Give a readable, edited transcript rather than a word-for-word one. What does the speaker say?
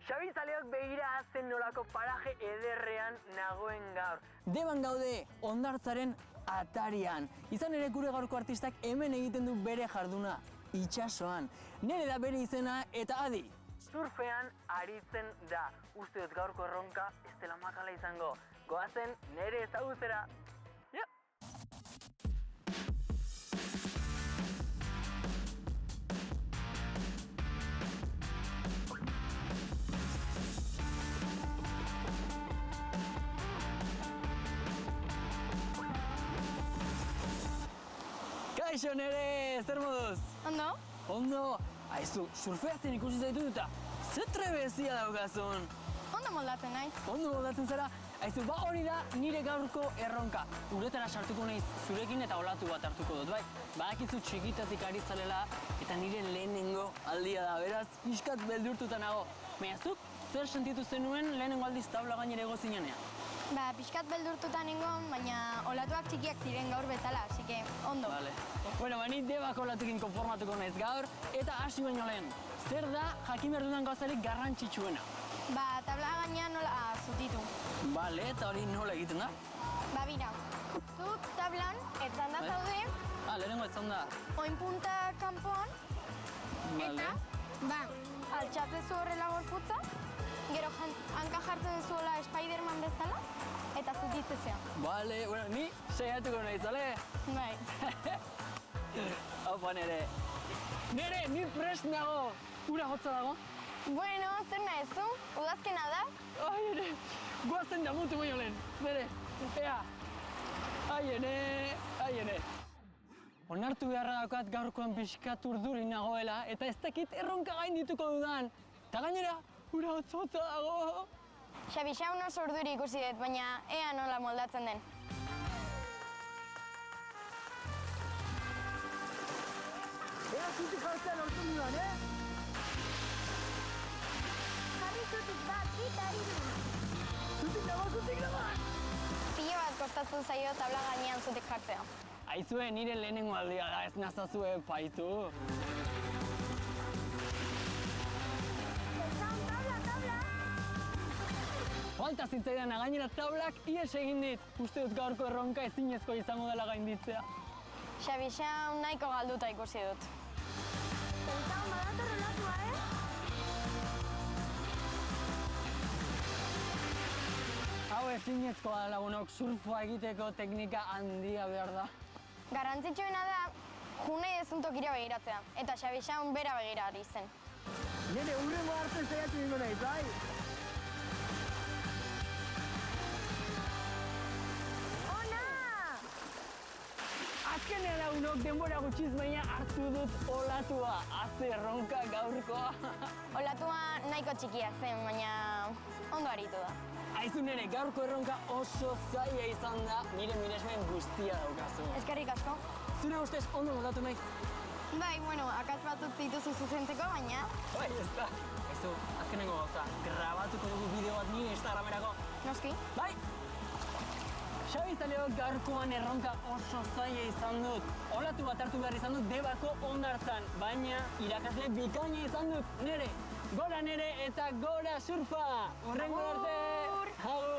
Xabi zaleok begira zen nolako paraje ederrean nagoen gaur. Deban gaude hondartzaren atarian. Izan ere gure gaurko artistak hemen egiten du bere jarduna, itsasoan. Nere da bere izena eta adi. Surfean aritzen da. Uste dut gaurko erronka ez dela makala izango. Goazen nere ezagutzera. Kaixo nere, zer moduz? Ondo? Ondo, aizu, surfeatzen ikusi zaitu eta ze trebezia daukazun. Ondo moldatzen naiz. Ondo moldatzen zara, aizu, hori da nire gaurko erronka. Uretara sartuko naiz zurekin eta olatu bat hartuko dut, bai? Badakizu txikitatik ari zalela eta nire lehenengo aldia da, beraz, pixkat beldurtuta nago. Baina zuk, zer sentitu zenuen lehenengo aldiz tabla gainera ego zinenean? Ba, pixkat beldurtuta nengon, baina olatuak txikiak ziren gaur bezala, así que ondo. Vale. Bueno, ni debako olatukin konformatuko naiz gaur, eta hasi baino lehen. Zer da jakin behar dudan gauzarik garrantzitsuena? Ba, tabla gainean nola zutitu. Vale, eta hori nola egiten da? Ba, bira, zu tablan etzanda zaude, lehenengo etzanda. oin punta kanpoan, eta, ba, altxatzezu horrela gorputza, gero hanka jartzen zuela Spiderman bezala, eta zutitzezea. Vale, bueno, ni saiatuko nahiz, ale? Bai. Opa, nere. Nere, ni prest nago. Ura hotza dago? Bueno, zer nahez zu? Udazkena da? Ai, nere, guazten da mutu baino lehen. Nere, ea. Ai, ene. Onartu beharra daukat gaurkoan pixkat urduri nagoela, eta ez dakit erronka gaindituko dudan. Eta gainera, ura hotza dago. Xabi, oso urduri ikusi dut, baina ea nola moldatzen den. Ea zutik jartzea lortu dudan, Jarri zutik bat, Zutik nago! Pilo bat kostatu zaio tabla gainean zutik jartzea. Aizue, nire lehenengo aldia da, ez nazazue paitu. Tabla! Falta zitzaidan gainera tablak ies egin dit. Uste dut gaurko erronka ezinezko izango dela gainditzea. Xabi, nahiko galduta ikusi dut. Pentsau, badator relatua, Hau ezinezkoa da lagunok, surfoa egiteko teknika handia behar da. Garrantzitsuena da, junei ezun tokira begiratzea, eta Xabi bera begira ari zen. Nire urrengo hartzen saiatu dingo nahiz, bai? Azkenean lagunok denbora gutxiz baina hartu dut olatua, haze erronka gaurkoa. Olatua nahiko txikia zen, baina ondo aritu da. Aizu nere, gaurko erronka oso zaila izan da, nire miresmen guztia daukazu. Eskerrik asko. Zure ustez ondo moldatu nahi? Bai, bueno, akats batzuk dituzu zuzentzeko, baina... Bai, ez da. Aizu, azkenengo gauza, grabatuko dugu bideo bat nire Instagramerako. Noski? Bai! Xabi zaleok gaurkoan erronka oso zaila izan dut. Olatu bat hartu behar izan dut debako hondartzan, baina irakasle bikaina izan dut nere. Gora nere eta gora surfa! Horrengo arte! Agur!